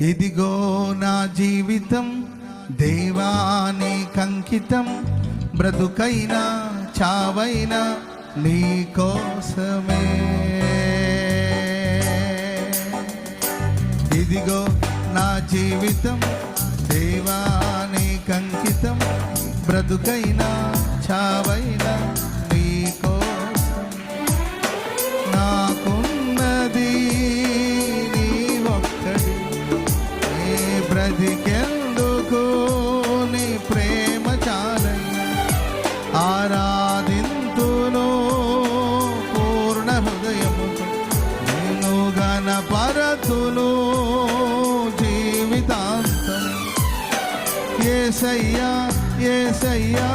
ఇదిగో నా జీవితం దేవానికంకితం, బ్రతుకైనా చావైనా నీ కోసమే. ఇదిగో నా జీవితం దేవానికంకితం, బ్రతుకైనా చావైనా నీ కోసం. నాకున్నది నీ ఒక్కడి, నీ బ్రతికెందుకు నీ ప్రేమ చాలయ్యా. ఆరాధింతును పూర్ణ హృదయముతో, నిన్ను గణపరతును జీవితాంతం. యేసయ్యా యేసయ్యా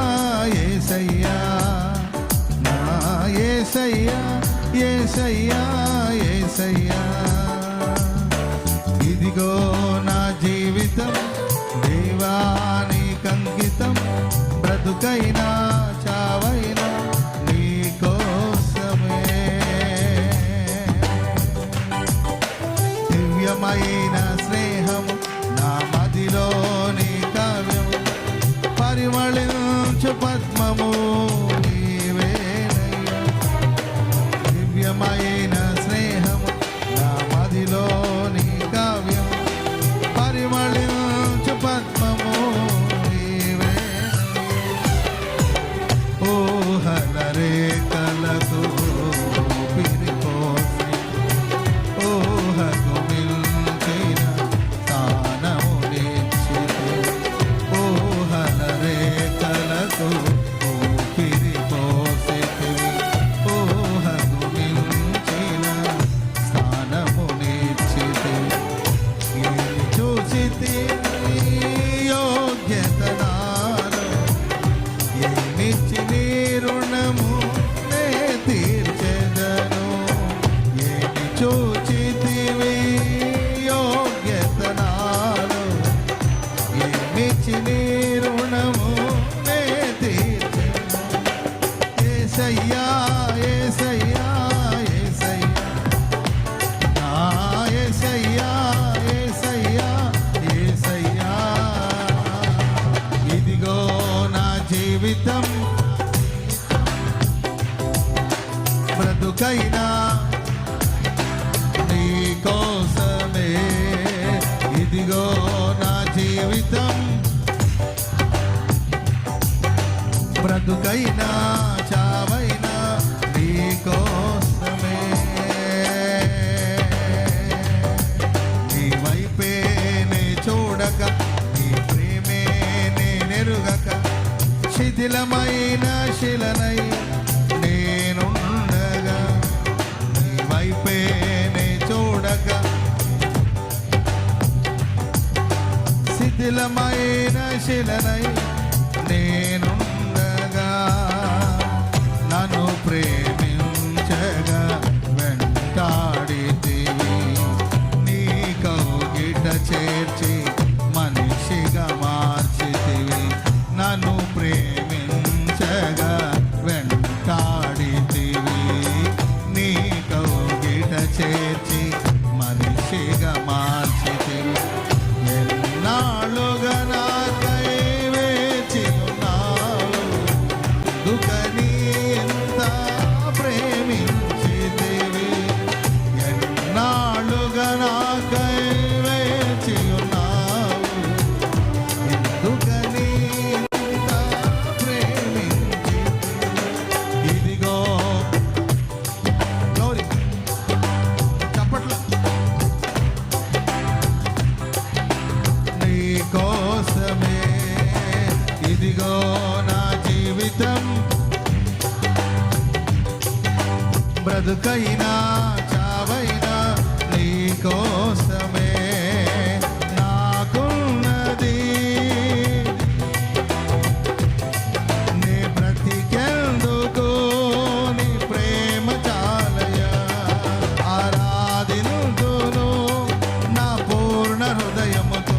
యేసయ్యా నా యేసయ్యా యేసయ్యా యేసయ్యా. ఇదిగో నా జీవితం దేవానికంకితం, బ్రతుకైనా చావైనా నీ కోసమే. దివ్యమైన స్నేహము నా మదిలోని కావ్యము, పరిమళించు పద్మము నీవేనయ్యా. దివ్యమైన స్నేహము నా మదిలోని కావ్యం, పరిమళించు పద్మము నీవేనయ్యా. ఊహలరే కలకు పిరిపోసి, ఊహకు మిల్చిన స్థానము నిశ్చితి. ఊహలరే కలకు పిరిపోసితివి, ఊహకు మిల్చిన స్థానము నిశ్చితి. చూసితి యోగ్యత నాలో, ఏమిచ్చి నీ రుణము నే తీర్చెదను. ఏమి చూచితివి యోగ్యత నాలో, ఏమిచ్చి నీ రుణము నే తీర్చెదను. యేసయ్యా యేసయ్యా యేసయ్యా నా యేసయ్యా యేసయ్యా యేసయ్యా. ఇదిగో నా జీవితం బ్రతుకైనా నీ కోసమే. ఇదిగో నా జీవితం బ్రతుకైనా చావైనా నీ కోసమే. నీ వైపే నే చూడక, నీ ప్రేమే నే నెరుగక, శిథిలమైన శిలనై నేనుండగా. నీ వైపే నే చూడక, శిథిలమైన శిలనై నేనుండగా. నన్ను ప్రేమించగా వెంటాడితివి, నీ కౌగిట చేర్చి మనిషిగా మార్చితివి. నన్ను ప్రేమించగా వెంటాడితివి, నీ కౌగిట చేర్చి మనిషిగా మార్చితివి. ఎన్నాళ్ళుగా నాకై వేచి ఉన్నావు, దుఃఖని ఎంత ప్రేమించితివి. ఎన్నాళ్ళుగా నాకై వేచి ఉన్నావు, ఎందుకని ఎంత ప్రేమించితివి. ఇదిగో గౌరీ చప్పట్లు. నీ కోసమే. ఇదిగో నా జీవితం బ్రతుకైనా చావైనా నీ కోసమే. నాకున్నది నీ బ్రతికెందుకు నీ ప్రేమ చాలయ్యా. ఆరాధింతును నా పూర్ణ హృదయముతో,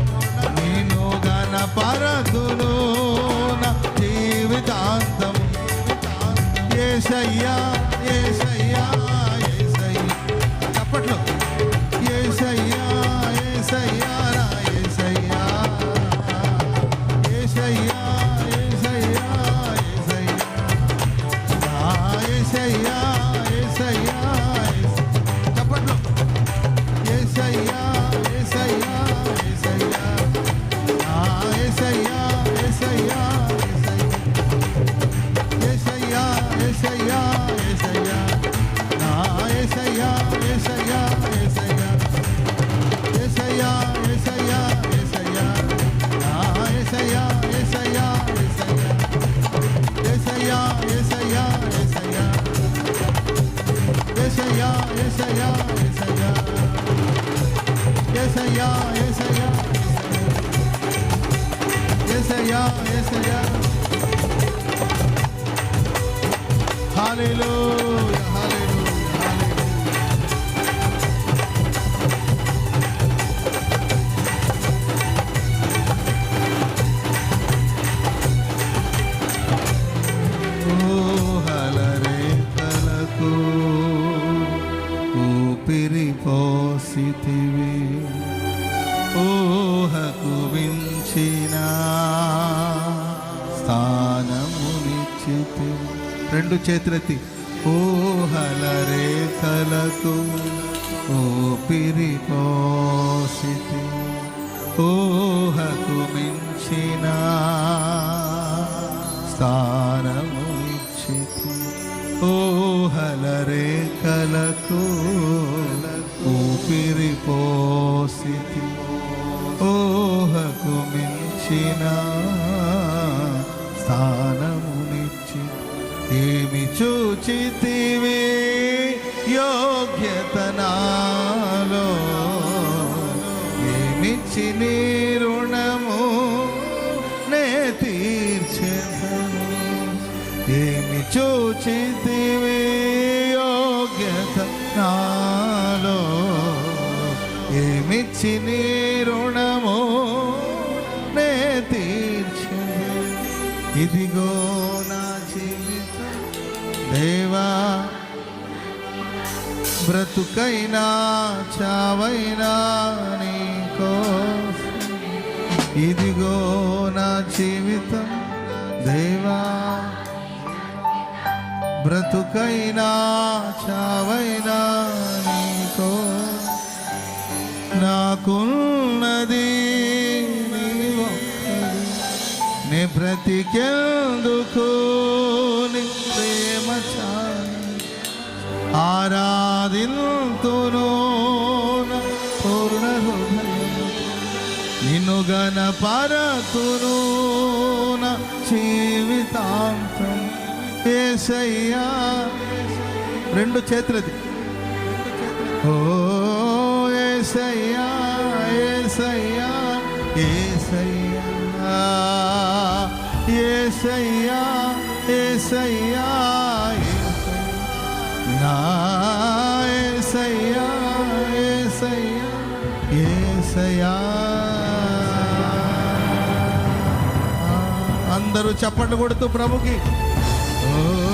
నిన్ను గణపరతును నా జీవితాంతము. యేసయ్యా యేసయ్యా యేసయ్యా. చప్పట్లు. యేసయ్యా యేసయ్యా యేసయ్యా యేసయ్యా చప్పట్లు యేసయ్యా యేసయ్యా యేసయ్యా నా యేసయ్యా యేసయ్యా యేసయ్యా యేసయ్యా యేసయ్యా నా యేసయ్యా యేసయ్యా యేసయ్యా యేసయ్యా యేసయ్యా యేసయ్యా నా యేసయ్యా యేసయ్యా యేసయ్యా యేసయ్యా యేసయ్యా యేసయ్యా యేసయ్యా యేసయ్యా యేసయ్యా యేసయ్యా యేసయ్యా హల్లెలూయా హల్లెలూయా ఊహలరేఖలకు ఊపిరి పోసితివి ఊహకు మించిన స్థానమునిచ్చితివి రెండు చేతులెత్తి ఊహలరేఖలకు ఊపిరి పోసితివి ఊహకు మించిన స్థానము ఇచ్చితి ఊహలరేఖలకు ఊపిరి పోసితి ఊహకు మించిన స్థానమునిచ్చి ఏమి చూచితివి యోగ్యత నాలో ఏమిచ్చి నీ రుణము నే తీర్చెదను ఏమి చూచితివి యోగ్యత నాలో ఏమిచ్చి నీ రుణము నే తీర్చెదను ఇదిగో నా జీవితం దేవా బ్రతుకైనా చావైనా నీకోసం ఇదిగో నా జీవితం దేవా బ్రతుకైనా చావైనా నీకో నాకున్నది నీ ఒక్కడి నే బ్రతికెందుకు నీ ప్రేమ చాలు ఆరాధింతును నా పూర్ణ హృదయం నిన్ను గణపరతును నా జీవితాంతం యేసయ్యా రెండు చేతులది ఓ యేసయ్యా యేసయ్యా యేసయ్యా యేసయ్యా యేసయ్యా నా యేసయ్యా యేసయ్యా యేసయ్యా అందరూ చప్పట్లు కొడుతూ ప్రభుకి ఓ